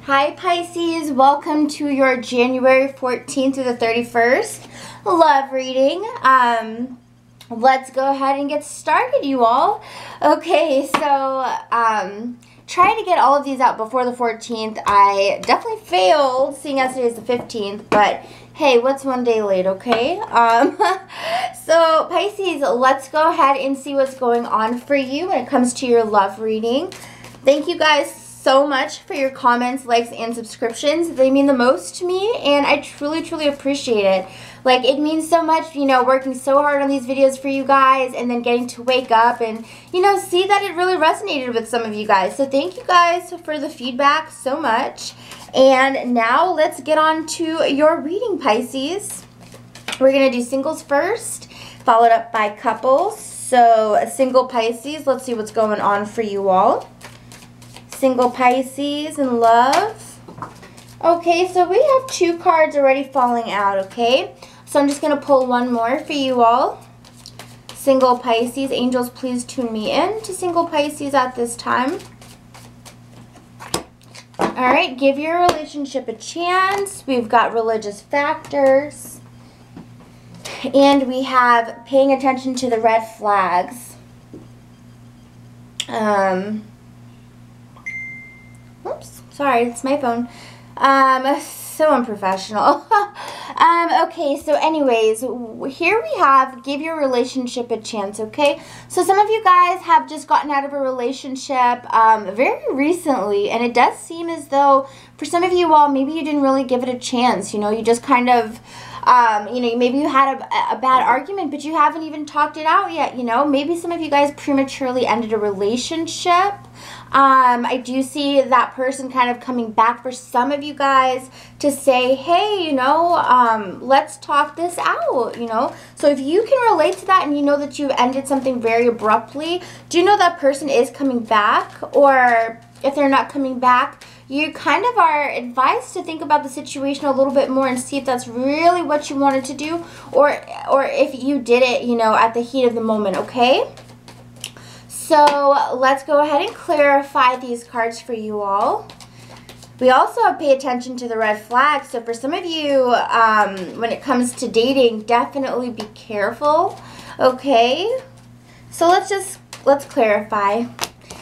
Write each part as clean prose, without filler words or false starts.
Hi Pisces, welcome to your January 14th through the 31st love reading. Let's go ahead and get started, you all. Okay, so trying to get all of these out before the 14th. I definitely failed, seeing as today's the 15th, but hey, what's one day late, okay? So Pisces, let's go ahead and see what's going on for you when it comes to your love reading. Thank you guys so much for your comments, likes, and subscriptions. They mean the most to me, and I truly appreciate it. Like, it means so much, you know, working so hard on these videos for you guys and then getting to wake up and, you know, see that it really resonated with some of you guys. So thank you guys for the feedback so much. And now let's get on to your reading, Pisces. We're going to do singles first, followed up by couples. So a single Pisces, let's see what's going on for you all. Single Pisces in love. Okay, so we have two cards already falling out, okay? So I'm just going to pull one more for you all. Single Pisces. Angels, please tune me in to single Pisces at this time. Alright, give your relationship a chance. We've got religious factors. And we have paying attention to the red flags. Oops, sorry, it's my phone. So unprofessional. Okay, so anyways, here we have give your relationship a chance, okay? So some of you guys have just gotten out of a relationship very recently, and it does seem as though for some of you all, maybe you didn't really give it a chance, you know, you just kind of, you know, maybe you had a bad argument, but you haven't even talked it out yet, you know? Maybe some of you guys prematurely ended a relationship. I do see that person kind of coming back for some of you guys to say, hey, you know, let's talk this out, you know. So if you can relate to that and you know that you ended something very abruptly, do you know that person is coming back? Or if they're not coming back, you kind of are advised to think about the situation a little bit more and see if that's really what you wanted to do, or if you did it, you know, at the heat of the moment, okay? So let's go ahead and clarify these cards for you all. We also have pay attention to the red flags. So for some of you, when it comes to dating, definitely be careful, okay? So let's clarify.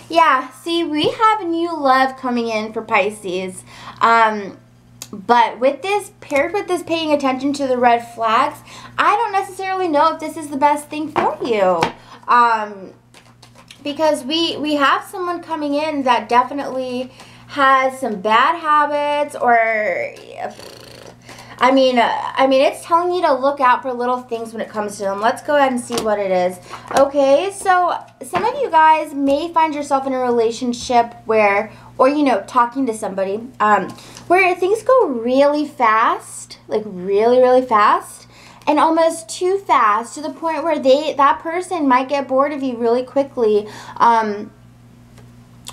Yeah, see, we have new love coming in for Pisces. But with this, paired with this paying attention to the red flags, I don't necessarily know if this is the best thing for you. Because we have someone coming in that definitely has some bad habits, or I mean it's telling you to look out for little things when it comes to them. Let's go ahead and see what it is. Okay, so some of you guys may find yourself in a relationship where, or you know, talking to somebody where things go really fast, like really fast. And almost too fast, to the point where that person might get bored of you really quickly,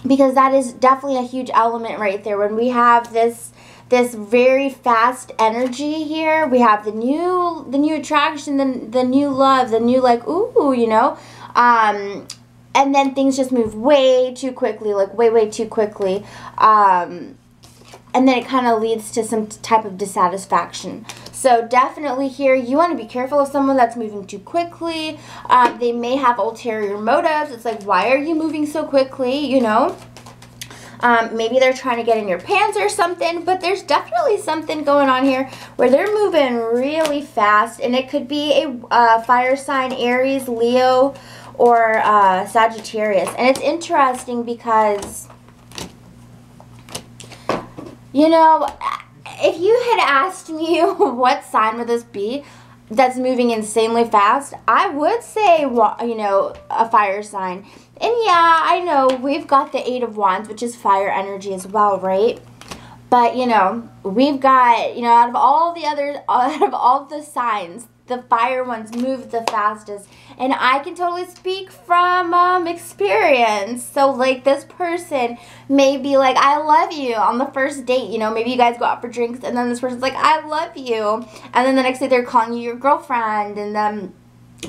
because that is definitely a huge element right there. When we have this very fast energy here, we have the new attraction, the new love, the new, like, ooh, you know, and then things just move way too quickly, like way too quickly, and then it kind of leads to some type of dissatisfaction. So definitely here, you want to be careful of someone that's moving too quickly. They may have ulterior motives. It's like, why are you moving so quickly, you know? Maybe they're trying to get in your pants or something, but there's definitely something going on here where they're moving really fast, and it could be a fire sign, Aries, Leo, or Sagittarius. And it's interesting because, you know, if you had asked me what sign would this be that's moving insanely fast, I would say, you know, a fire sign. And yeah, I know we've got the 8 of Wands, which is fire energy as well, right? But, you know, we've got, you know, out of all the signs, the fire ones move the fastest. And I can totally speak from experience. So, like, this person may be like, I love you on the first date. You know, maybe you guys go out for drinks, and then this person's like, I love you. And then the next day they're calling you your girlfriend. And then,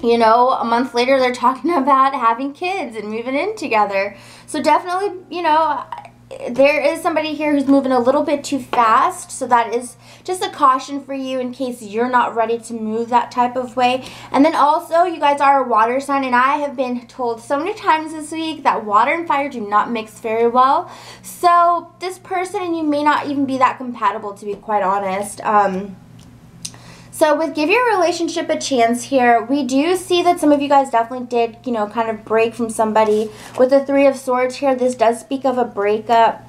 you know, a month later they're talking about having kids and moving in together. So definitely, you know, there is somebody here who's moving a little bit too fast, so that is just a caution for you in case you're not ready to move that type of way. And then also, you guys are a water sign, and I have been told so many times this week that water and fire do not mix very well. So this person and you may not even be that compatible, to be quite honest. So with give your relationship a chance here, we do see that some of you guys definitely did, you know, kind of break from somebody. With the Three of Swords here, this does speak of a breakup.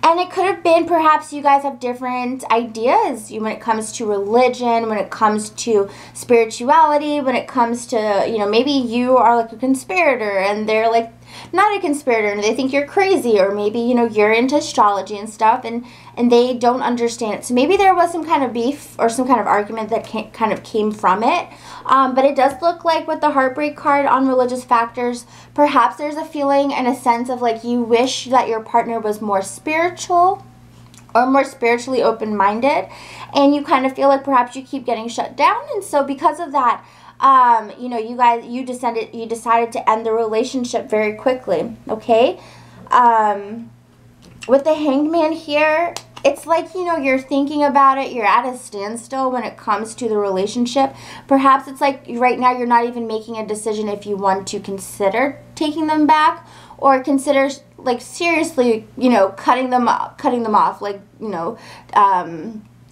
And it could have been perhaps you guys have different ideas when it comes to religion, when it comes to spirituality, when it comes to, you know, maybe you are like a conspirator and they're like not a conspirator and they think you're crazy, or maybe, you know, you're into astrology and stuff and they don't understand it. So maybe there was some kind of beef or some kind of argument that kind of came from it. But it does look like with the heartbreak card on religious factors, perhaps there's a feeling and a sense of like you wish that your partner was more spiritual or more spiritually open-minded, and you kind of feel like perhaps you keep getting shut down. And so because of that, you know, you decided to end the relationship very quickly, okay? With the Hanged Man here, it's like, you know, you're thinking about it, you're at a standstill when it comes to the relationship. Perhaps it's like right now you're not even making a decision if you want to consider taking them back or consider, like, seriously, you know, cutting them off, like, you know,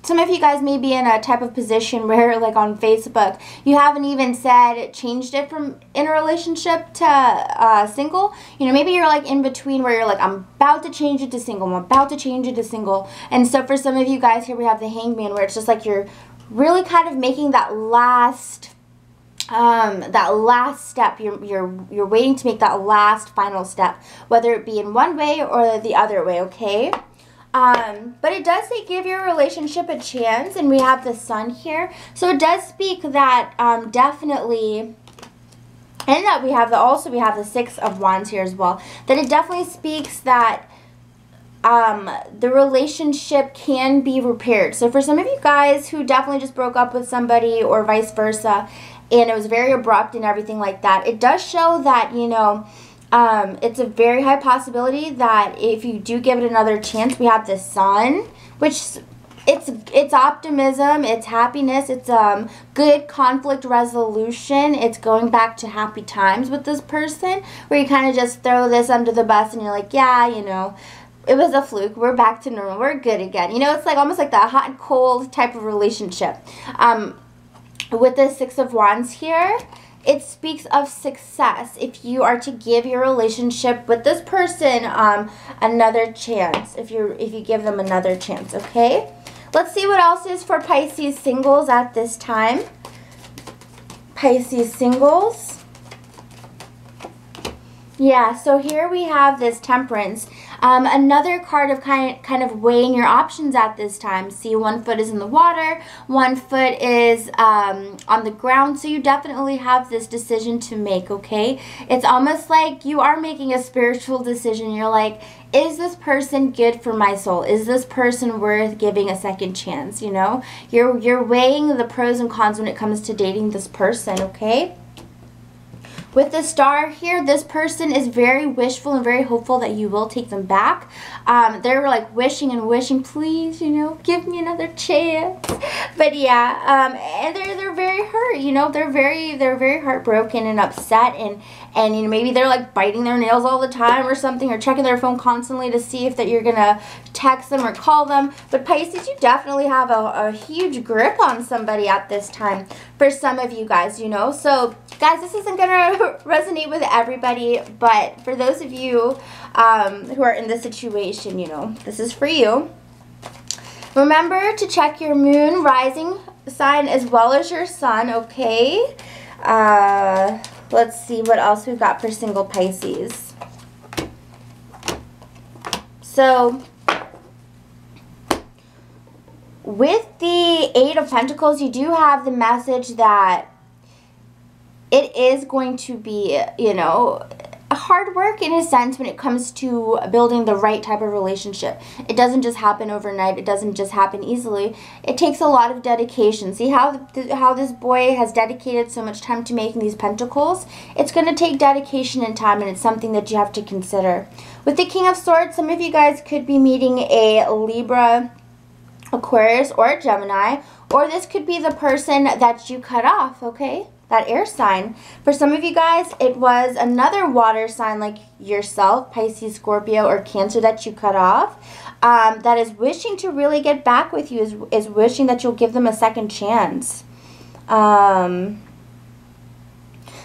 some of you guys may be in a type of position where, like on Facebook, you haven't even changed it from in a relationship to single. You know, maybe you're like in between where you're like, I'm about to change it to single, I'm about to change it to single. And so for some of you guys here, we have the Hanged Man, where it's just like you're really kind of making that last step. You're waiting to make that last final step, whether it be in one way or the other way, okay? But it does say give your relationship a chance, and we have the Sun here. So it does speak that definitely, and that we have the Six of Wands here as well, that it definitely speaks that the relationship can be repaired. So for some of you guys who definitely just broke up with somebody or vice versa, and it was very abrupt and everything like that, it does show that, you know, it's a very high possibility that if you do give it another chance, we have the Sun, which it's optimism, it's happiness, it's good conflict resolution, it's going back to happy times with this person, where you kind of just throw this under the bus and you're like, yeah, you know, it was a fluke, we're back to normal, we're good again. You know, it's like almost like that hot and cold type of relationship. With the Six of Wands here, it speaks of success if you are to give your relationship with this person another chance, if you give them another chance, okay? Let's see what else is for Pisces singles at this time. Pisces singles. Yeah, so here we have this Temperance. Another card of kind of weighing your options at this time. See, one foot is in the water, one foot is on the ground, so you definitely have this decision to make, okay? It's almost like you are making a spiritual decision. You're like, is this person good for my soul? Is this person worth giving a second chance, you know? You're weighing the pros and cons when it comes to dating this person, okay? With the Star here, this person is very wishful and very hopeful that you will take them back. They're like wishing and wishing, please, you know, give me another chance. But yeah, and they're very hurt, you know, they're very heartbroken and upset, and you know, maybe they're like biting their nails all the time or something, or checking their phone constantly to see if that you're gonna text them or call them. But Pisces, you definitely have a huge grip on somebody at this time for some of you guys, you know. So guys, this isn't gonna resonate with everybody, but for those of you who are in this situation, you know, this is for you. Remember to check your moon, rising sign, as well as your sun, okay? Let's see what else we've got for single Pisces. So, with the Eight of Pentacles, you do have the message that it is going to be, you know, hard work in a sense when it comes to building the right type of relationship. It doesn't just happen overnight. It doesn't just happen easily. It takes a lot of dedication. See how this boy has dedicated so much time to making these pentacles? It's going to take dedication and time, and it's something that you have to consider. With the King of Swords, some of you guys could be meeting a Libra, Aquarius, or a Gemini, or this could be the person that you cut off, okay? That air sign. For some of you guys, it was another water sign like yourself, Pisces, Scorpio, or Cancer that you cut off, that is wishing to really get back with you, is wishing that you'll give them a second chance.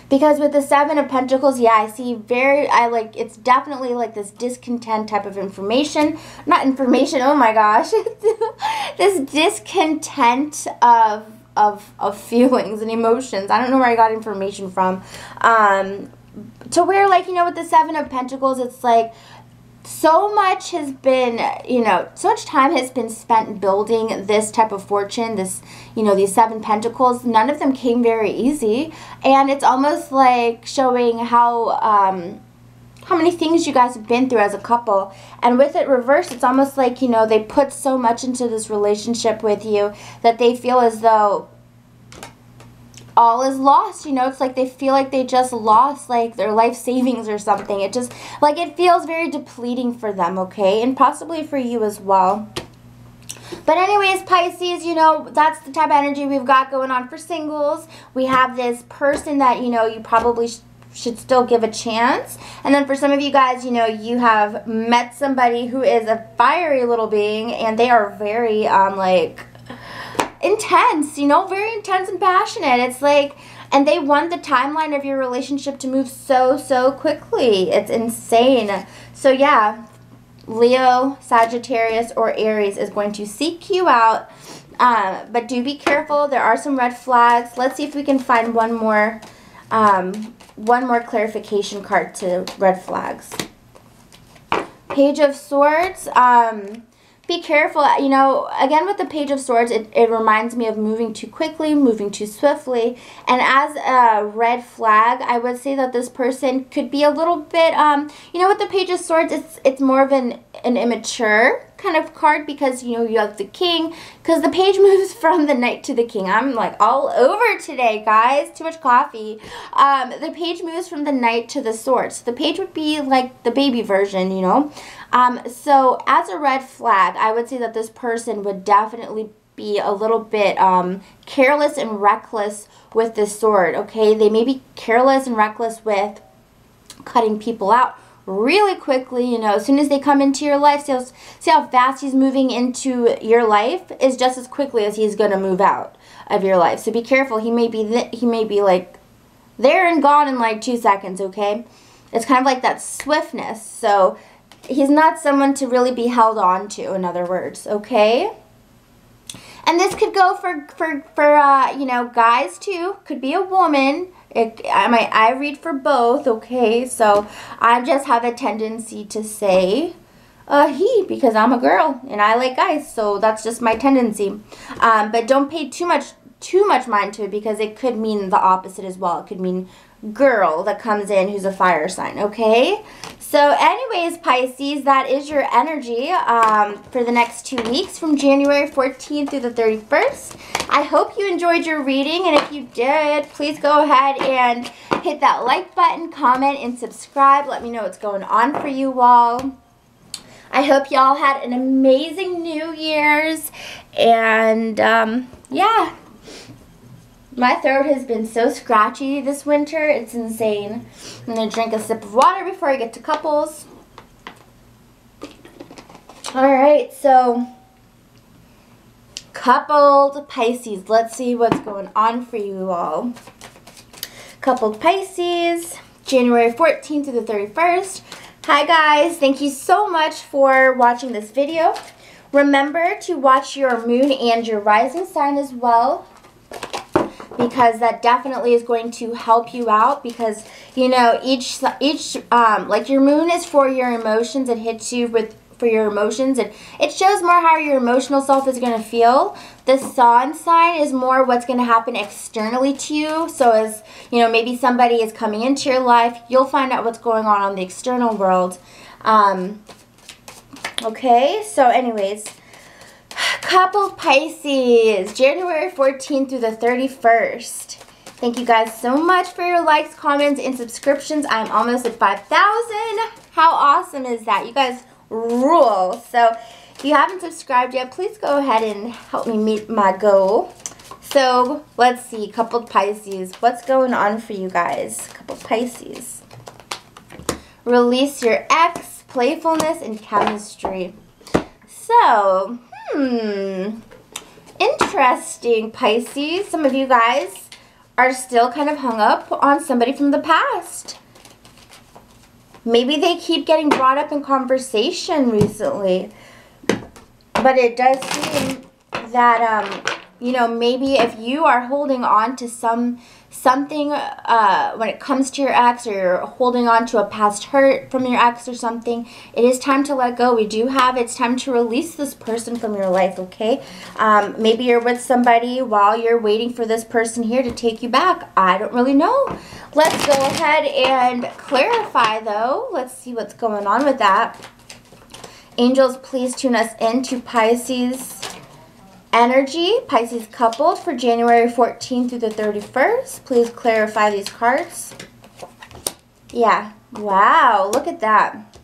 Because with the Seven of Pentacles, yeah, I see it's definitely like this discontent type of information. Not information, oh my gosh. This discontent of feelings and emotions. I don't know where I got information from. To where, like, you know, with the Seven of Pentacles, it's like so much has been, you know, so much time has been spent building this type of fortune, this, you know, these Seven Pentacles. None of them came very easy. And it's almost like showing how many things you guys have been through as a couple. And with it reversed, it's almost like, you know, they put so much into this relationship with you that they feel as though all is lost. You know, it's like they feel like they just lost like their life savings or something. It just, like, it feels very depleting for them, okay? And possibly for you as well. But anyways, Pisces, you know, that's the type of energy we've got going on for singles. We have this person that, you know, you probably should still give a chance. And then for some of you guys, you know, you have met somebody who is a fiery little being, and they are very like intense, you know, very intense and passionate. It's like, and they want the timeline of your relationship to move so quickly. It's insane. So yeah, Leo, Sagittarius, or Aries is going to seek you out. But do be careful. There are some red flags. Let's see if we can find one more clarification card to red flags. Page of Swords. Be careful. You know, again, with the Page of Swords, it reminds me of moving too quickly, moving too swiftly. And as a red flag, I would say that this person could be a little bit, you know, with the Page of Swords, it's more of an immature kind of card, because, you know, you have the King, because the page moves from the Knight to the King. I'm like all over today, guys. Too much coffee. The page moves from the Knight to the Swords. The page would be like the baby version, you know. So as a red flag, I would say that this person would definitely be a little bit careless and reckless with this sword, okay? They may be careless and reckless with cutting people out really quickly, you know. As soon as they come into your life, see how fast he's moving into your life is just as quickly as he's going to move out of your life. So be careful. He may be like there and gone in like 2 seconds, okay? It's kind of like that swiftness. So he's not someone to really be held on to, in other words, okay? And this could go for you know, guys too. Could be a woman. I read for both, okay? So I just have a tendency to say he, because I'm a girl and I like guys, so that's just my tendency. But don't pay too much mind to it, because it could mean the opposite as well. It could mean girl that comes in who's a fire sign, okay? So anyways, Pisces, that is your energy for the next 2 weeks from January 14th through the 31st. I hope you enjoyed your reading, and if you did, please go ahead and hit that like button, comment, and subscribe. Let me know what's going on for you all. I hope y'all had an amazing New Year's, and yeah. My throat has been so scratchy this winter. It's insane. I'm going to drink a sip of water before I get to couples. Alright, so coupled Pisces. Let's see what's going on for you all. Coupled Pisces, January 14th through the 31st. Hi guys, thank you so much for watching this video. Remember to watch your moon and your rising sign as well, because that definitely is going to help you out, because, you know, each like your moon is for your emotions. It hits you for your emotions, and it shows more how your emotional self is going to feel. The sun sign is more what's going to happen externally to you. So as, you know, maybe somebody is coming into your life, you'll find out what's going on the external world. Okay, so anyways, couple Pisces, January 14th through the 31st. Thank you guys so much for your likes, comments, and subscriptions. I'm almost at 5,000. How awesome is that? You guys rule. So if you haven't subscribed yet, please go ahead and help me meet my goal. So let's see, couple Pisces. What's going on for you guys? Couple Pisces. Release your ex, playfulness, and chemistry. So, interesting, Pisces. Some of you guys are still kind of hung up on somebody from the past. Maybe they keep getting brought up in conversation recently. But it does seem that, you know, maybe if you are holding on to something when it comes to your ex, or you're holding on to a past hurt from your ex or something, it is time to let go. We do have, it's time to release this person from your life, okay? Maybe you're with somebody while you're waiting for this person here to take you back. I don't really know. Let's go ahead and clarify, though. Let's see what's going on with that. Angels, please tune us into Pisces energy, Pisces coupled for January 14th through the 31st. Please clarify these cards. Yeah. Wow. Look at that.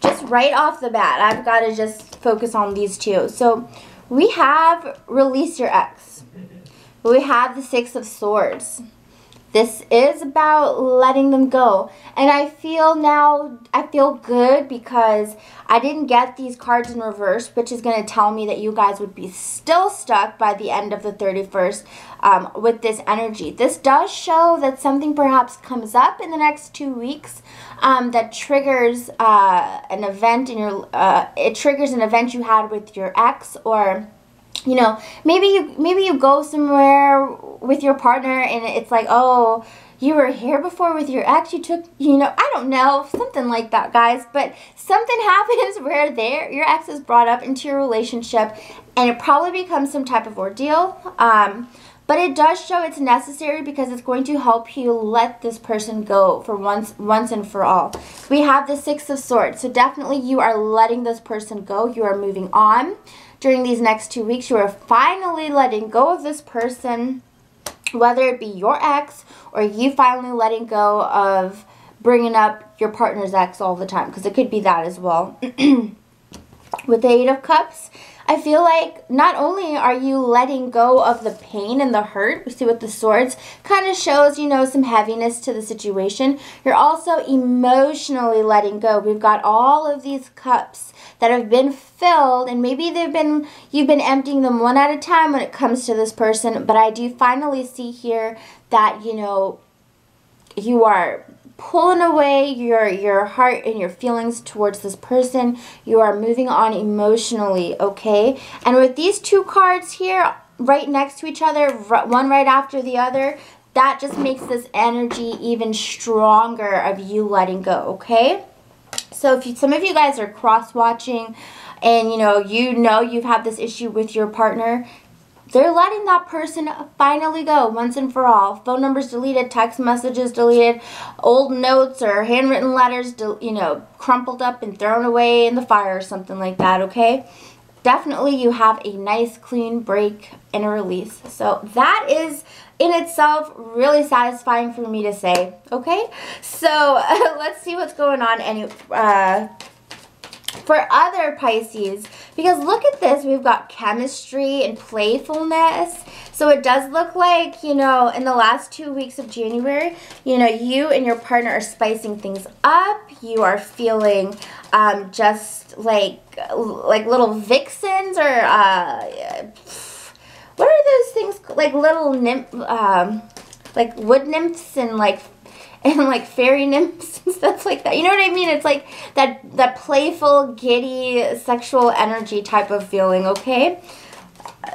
Just right off the bat, I've got to just focus on these two. So we have release your ex. We have the Six of Swords. This is about letting them go. And I feel now, I feel good because I didn't get these cards in reverse, which is going to tell me that you guys would be still stuck by the end of the 31st with this energy. This does show that something perhaps comes up in the next 2 weeks that triggers an event in your, it triggers an event you had with your ex, or you know, maybe you go somewhere with your partner and it's like, oh, you were here before with your ex, you took, you know, I don't know, something like that, guys. But something happens where your ex is brought up into your relationship, and it probably becomes some type of ordeal. But it does show it's necessary because it's going to help you let this person go for once and for all. We have the Six of Swords, so definitely you are letting this person go. You are moving on. During these next 2 weeks, you are finally letting go of this person, whether it be your ex or you finally letting go of bringing up your partner's ex all the time, because it could be that as well. With the Eight of Cups, I feel like not only are you letting go of the pain and the hurt, we see with the swords, kind of shows, you know, some heaviness to the situation. You're also emotionally letting go. We've got all of these cups that have been filled, and maybe you've been emptying them one at a time when it comes to this person, but I do finally see here that, you know, you are pulling away your heart and your feelings towards this person. You are moving on emotionally, okay? And with these two cards here right next to each other, one right after the other, that just makes this energy even stronger of you letting go, okay? So if some of you guys are cross-watching and you know you've had this issue with your partner, they're letting that person finally go once and for all. Phone numbers deleted, text messages deleted, old notes or handwritten letters, you know, crumpled up and thrown away in the fire or something like that, okay? Definitely you have a nice clean break and a release. So that is in itself really satisfying for me to say, okay? So let's see what's going on for other Pisces, because look at this, we've got chemistry and playfulness. So it does look like, you know, in the last 2 weeks of January, you know, you and your partner are spicing things up. You are feeling just like little vixens, or what are those things, like little like wood nymphs and like fairy nymphs and stuff like that. You know what I mean? It's like that playful, giddy, sexual energy type of feeling, okay?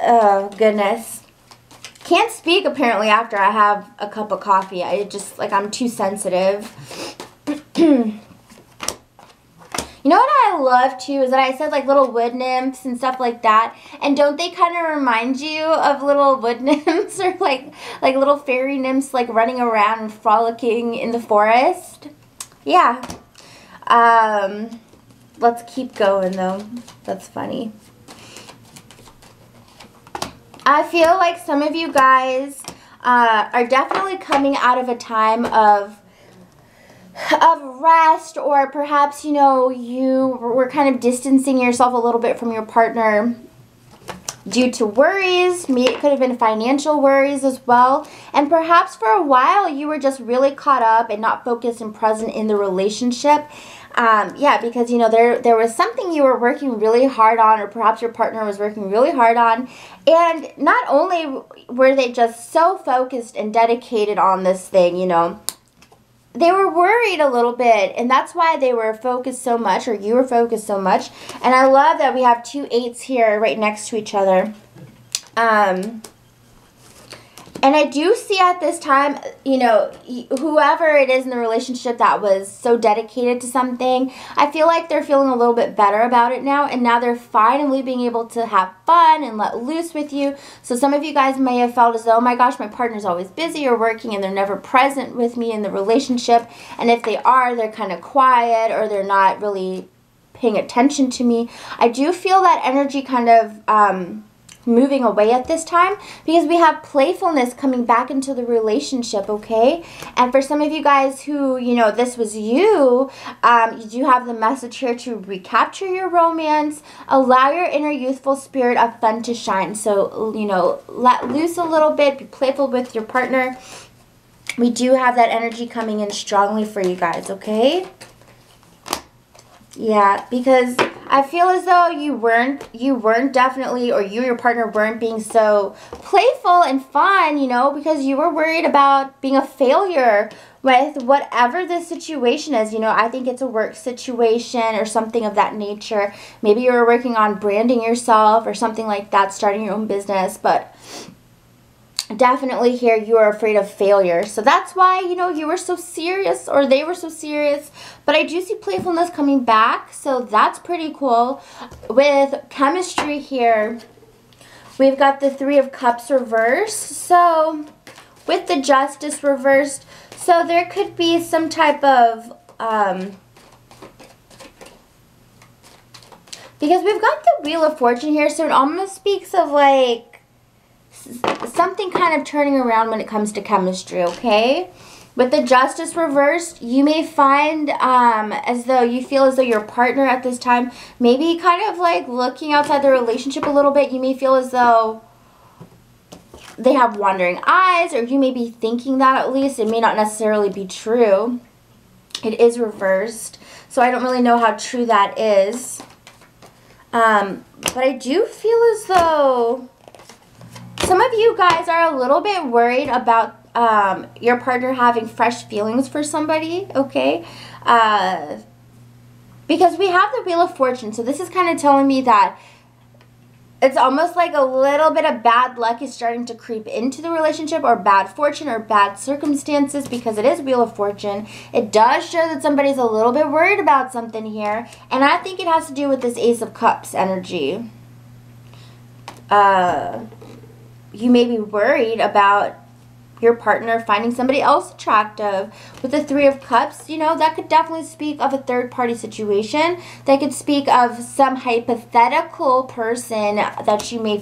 Oh, goodness. Can't speak apparently after I have a cup of coffee. I'm too sensitive. You know what I love too is that I said like little wood nymphs and stuff like that. And don't they kind of remind you of little wood nymphs or like little fairy nymphs like running around and frolicking in the forest? Yeah. Let's keep going though. That's funny. I feel like some of you guys are definitely coming out of a time of rest, or perhaps, you know, you were kind of distancing yourself a little bit from your partner due to worries. Maybe it could have been financial worries as well. And perhaps for a while you were just really caught up and not focused and present in the relationship. Yeah, because, you know, there was something you were working really hard on, or perhaps your partner was working really hard on. And not only were they just so focused and dedicated on this thing, you know, they were worried a little bit, and that's why they were focused so much, or you were focused so much. And I love that we have 2 8s here right next to each other. And I do see at this time, you know, whoever it is in the relationship that was so dedicated to something, I feel like they're feeling a little bit better about it now. And now they're finally being able to have fun and let loose with you. So some of you guys may have felt as though, oh my gosh, my partner's always busy or working and they're never present with me in the relationship. And if they are, they're kind of quiet, or they're not really paying attention to me. I do feel that energy kind of moving away at this time, because we have playfulness coming back into the relationship, okay? And for some of you guys who, you know, this was you, you do have the message here to recapture your romance, allow your inner youthful spirit of fun to shine. So, you know, let loose a little bit, be playful with your partner. We do have that energy coming in strongly for you guys, okay? Yeah, because I feel as though you weren't definitely, or you and your partner weren't being so playful and fun, you know, because you were worried about being a failure with whatever the situation is. You know, I think it's a work situation or something of that nature. Maybe you were working on branding yourself or something like that, starting your own business, but definitely here you are afraid of failure. So that's why, you know, you were so serious, or they were so serious. But I do see playfulness coming back, so that's pretty cool. With chemistry here, we've got the 3 of Cups reversed. So with the Justice reversed, so there could be some type of because we've got the Wheel of Fortune here, so it almost speaks of like something kind of turning around when it comes to chemistry, okay? With the Justice reversed, you may find as though you feel as though your partner at this time may be kind of like looking outside the relationship a little bit. You may feel as though they have wandering eyes, or you may be thinking that at least. It may not necessarily be true. It is reversed, so I don't really know how true that is. But I do feel as though some of you guys are a little bit worried about your partner having fresh feelings for somebody, okay? Because we have the Wheel of Fortune, so this is kind of telling me that it's almost like a little bit of bad luck is starting to creep into the relationship, or bad fortune, or bad circumstances, because it is Wheel of Fortune. It does show that somebody's a little bit worried about something here, and I think it has to do with this Ace of Cups energy. You may be worried about your partner finding somebody else attractive. With the 3 of Cups, you know, that could definitely speak of a third-party situation. That could speak of some hypothetical person that you may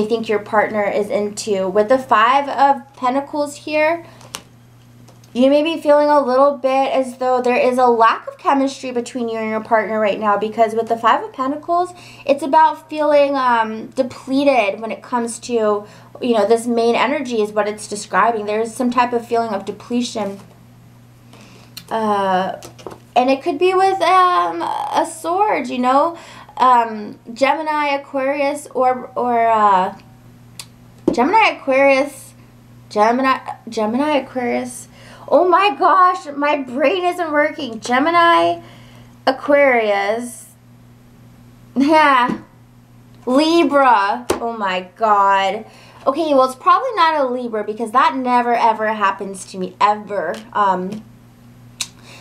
think your partner is into. With the 5 of Pentacles here, you may be feeling a little bit as though there is a lack of chemistry between you and your partner right now, because with the 5 of Pentacles, it's about feeling depleted when it comes to, you know, this main energy is what it's describing. There's some type of feeling of depletion. And it could be with a sword, you know, Gemini, Aquarius, or Gemini, Aquarius. Oh my gosh, my brain isn't working. Gemini, Aquarius. Yeah. Libra. Oh my god. Okay, well, it's probably not a Libra, because that never ever happens to me, ever.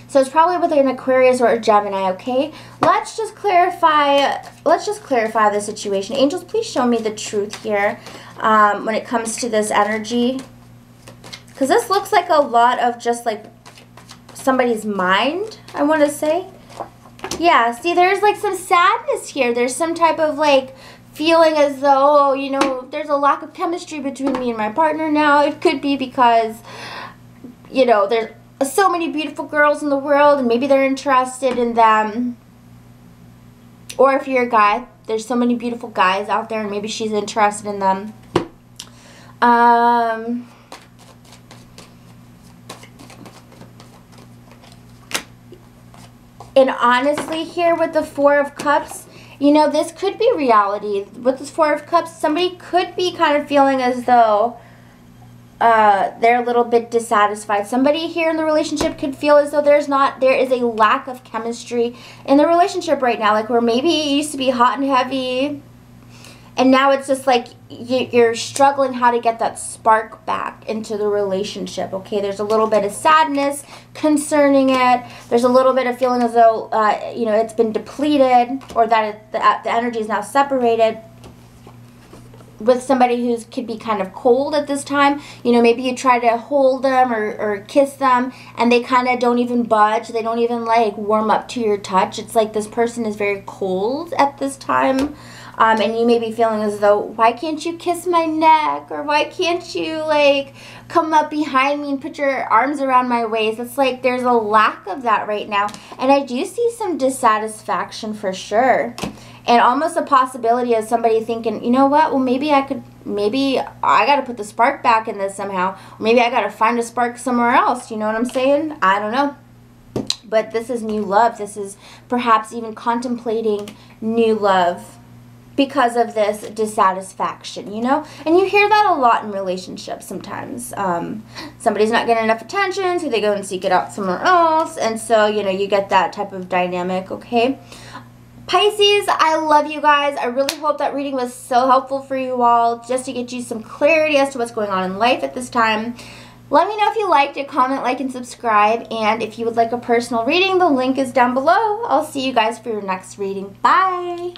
So So it's probably with an Aquarius or a Gemini, okay? Let's just clarify the situation. Angels, please show me the truth here when it comes to this energy. Because this looks like a lot of just like somebody's mind, I want to say. Yeah, see, there's like some sadness here. There's some type of like feeling as though, you know, there's a lack of chemistry between me and my partner now. It could be because, you know, there's so many beautiful girls in the world and maybe they're interested in them. Or if you're a guy, there's so many beautiful guys out there and maybe she's interested in them. And honestly here with the Four of Cups, you know, this could be reality. With this Four of Cups, somebody could be kind of feeling as though they're a little bit dissatisfied. Somebody here in the relationship could feel as though there is a lack of chemistry in the relationship right now. Like where maybe it used to be hot and heavy, and now it's just like you're struggling how to get that spark back into the relationship, okay? There's a little bit of sadness concerning it. There's a little bit of feeling as though, you know, it's been depleted or that the energy is now separated with somebody who could be kind of cold at this time. You know, maybe you try to hold them or kiss them and they kind of don't even budge. They don't even like warm up to your touch. It's like this person is very cold at this time. And you may be feeling as though, why can't you kiss my neck? Or why can't you, like, come up behind me and put your arms around my waist? It's like there's a lack of that right now. And I do see some dissatisfaction for sure. And almost a possibility of somebody thinking, you know what, well, maybe I got to put the spark back in this somehow. Maybe I got to find a spark somewhere else. You know what I'm saying? I don't know. But this is new love. This is perhaps even contemplating new love because of this dissatisfaction, you know? And you hear that a lot in relationships sometimes. Somebody's not getting enough attention, so they go and seek it out somewhere else. And so, you know, you get that type of dynamic, okay? Pisces, I love you guys. I really hope that reading was so helpful for you all, just to get you some clarity as to what's going on in life at this time. Let me know if you liked it, comment, like, and subscribe. And if you would like a personal reading, the link is down below. I'll see you guys for your next reading. Bye!